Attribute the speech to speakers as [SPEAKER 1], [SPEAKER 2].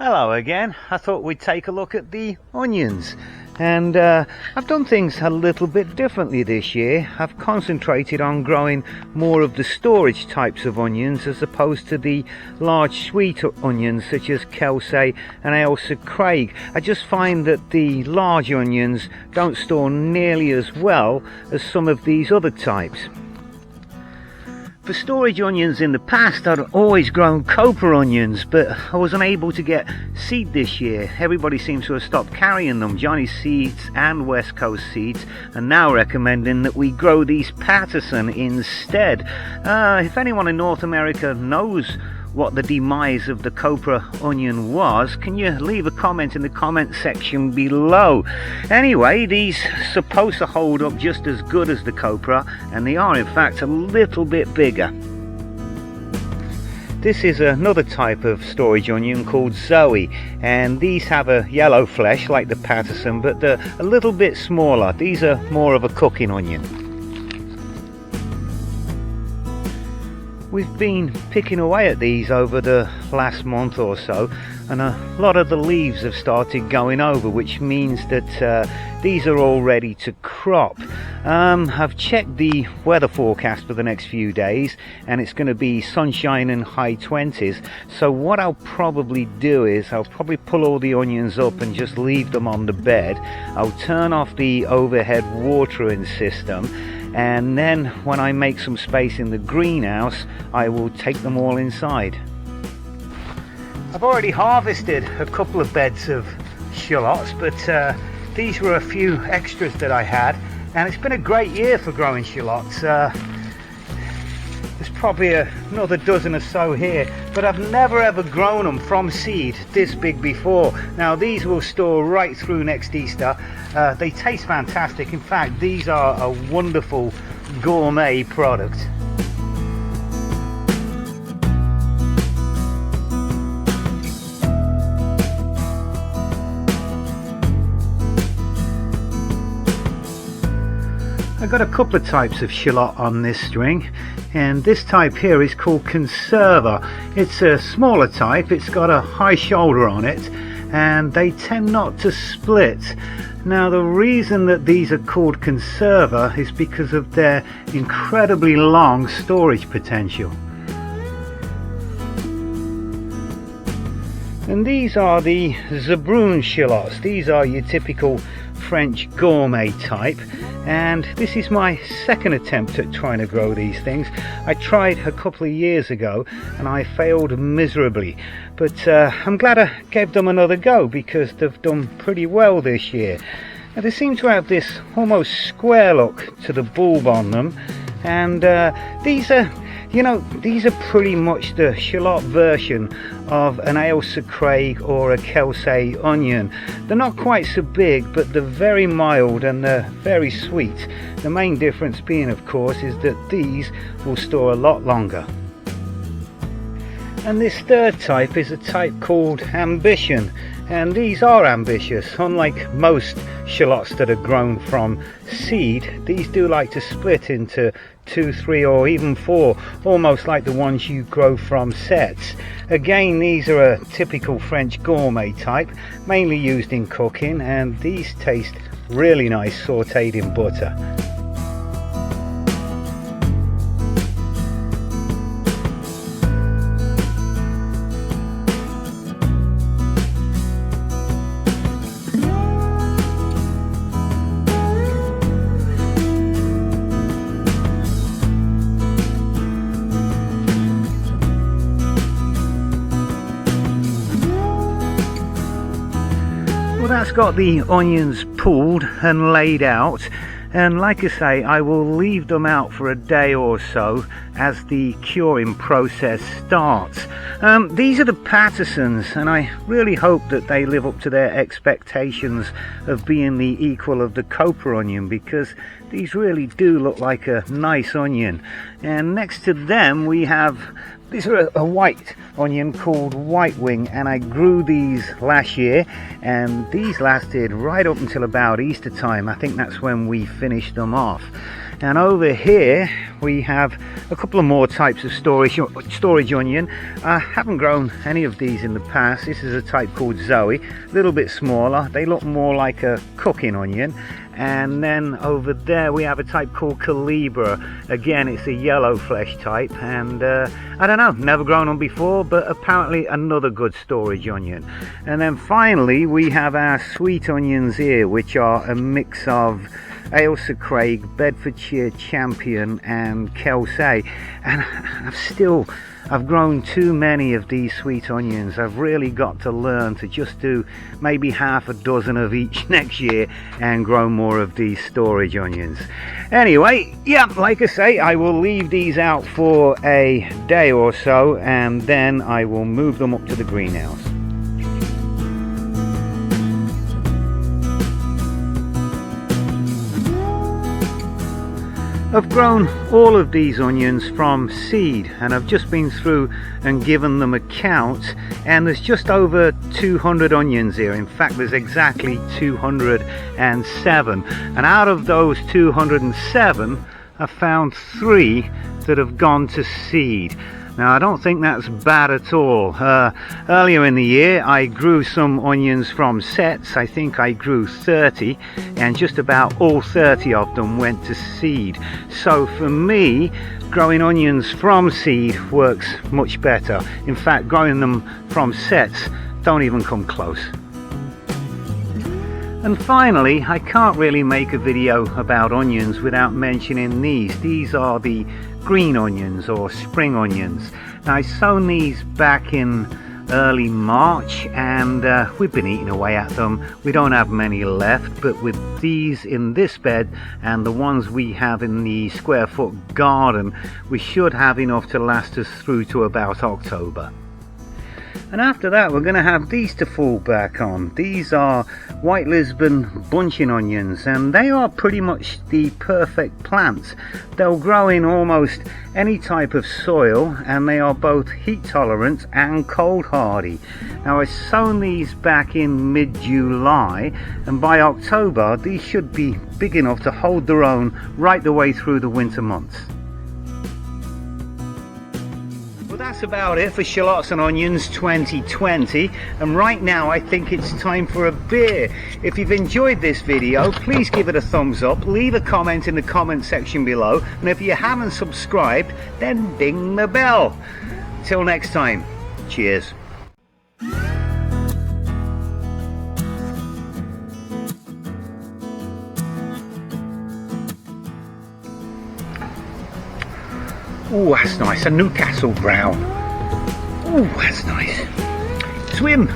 [SPEAKER 1] Hello again. I thought we'd take a look at the onions, and I've done things a little bit differently this year. I've concentrated on growing more of the storage types of onions as opposed to the large sweet onions such as Kelsey and Ailsa Craig. I just find that the large onions don't store nearly as well as some of these other types. For storage onions in the past, I'd always grown copra onions, but I was unable to get seed this year. Everybody seems to have stopped carrying them. Johnny Seeds and West Coast Seeds are now recommending that we grow these Patterson instead. If anyone in North America knows what the demise of the copra onion was, can you leave a comment in the comment section below? Anyway, these are supposed to hold up just as good as the copra, and they are in fact a little bit bigger. This is another type of storage onion called Zoe, and these have a yellow flesh like the Patterson, but they're a little bit smaller. These are more of a cooking onion. We've been picking away at these over the last month or so, and a lot of the leaves have started going over, which means that these are all ready to crop. I've checked the weather forecast for the next few days, and it's going to be sunshine and high 20s. So what I'll probably do is I'll probably pull all the onions up and just leave them on the bed. I'll turn off the overhead watering system, and then when I make some space in the greenhouse, I will take them all inside. I've already harvested a couple of beds of shallots, but these were a few extras that I had, and it's been a great year for growing shallots. There's probably another dozen or so here, but I've never ever grown them from seed this big before. Now these will store right through next Easter. They taste fantastic. In fact, these are a wonderful gourmet product. I've got a couple of types of shallot on this string, and this type here is called Conserva. It's a smaller type, it's got a high shoulder on it, and they tend not to split. Now the reason that these are called Conserva is because of their incredibly long storage potential. And these are the Zabroon Shillots. These are your typical French gourmet type, and this is my second attempt at trying to grow these things. I tried a couple of years ago and I failed miserably, but I'm glad I gave them another go because they've done pretty well this year. Now, they seem to have this almost square look to the bulb on them, and these are pretty much the shallot version of an Ailsa Craig or a Kelsey onion. They're not quite so big, but they're very mild and they're very sweet. The main difference being, of course, is that these will store a lot longer. And this third type is a type called Ambition, and these are ambitious. Unlike most shallots that are grown from seed, these do like to split into 2, 3 or even 4, almost like the ones you grow from sets. Again, these are a typical French gourmet type, mainly used in cooking, and these taste really nice sautéed in butter. Well, that's got the onions pulled and laid out, and like I say, I will leave them out for a day or so as the curing process starts. These are the Pattersons, and I really hope that they live up to their expectations of being the equal of the copra onion, because these really do look like a nice onion. And next to them we have, these are a white onion called White Wing, and I grew these last year, and these lasted right up until about Easter time. I think that's when we finished them off. And over here we have a couple of more types of storage onion. I haven't grown any of these in the past. This is a type called Zoe, a little bit smaller. They look more like a cooking onion. And then over there we have a type called Calibra. Again, it's a yellow flesh type, and I don't know, never grown them before, but apparently another good storage onion. And then finally we have our sweet onions here, which are a mix of Ailsa Craig, Bedfordshire Champion and Kelsey. And I've grown too many of these sweet onions. I've really got to learn to just do maybe half a dozen of each next year and grow more of these storage onions. Anyway, yeah, like I say, I will leave these out for a day or so, and then I will move them up to the greenhouse. I've grown all of these onions from seed, and I've just been through and given them a count, and there's just over 200 onions here. In fact, there's exactly 207, and out of those 207 I found 3 that have gone to seed. Now, I don't think that's bad at all. Earlier in the year I grew some onions from sets. I think I grew 30, and just about all 30 of them went to seed. So for me, growing onions from seed works much better. In fact, growing them from sets don't even come close. And finally, I can't really make a video about onions without mentioning these. These are the green onions, or spring onions. Now, I sown these back in early March, and we've been eating away at them. We don't have many left, but with these in this bed and the ones we have in the square foot garden, we should have enough to last us through to about October. And after that, we're going to have these to fall back on. These are white Lisbon bunching onions, and they are pretty much the perfect plants. They'll grow in almost any type of soil, and they are both heat tolerant and cold hardy. Now, I sown these back in mid-July, and by October these should be big enough to hold their own right the way through the winter months. Well, that's about it for Shallots and Onions 2020, and right now I think it's time for a beer. If you've enjoyed this video, please give it a thumbs up, leave a comment in the comment section below, and if you haven't subscribed, then ding the bell. Till next time, cheers. Oh, that's nice, a Newcastle brown. Oh, that's nice. Swim.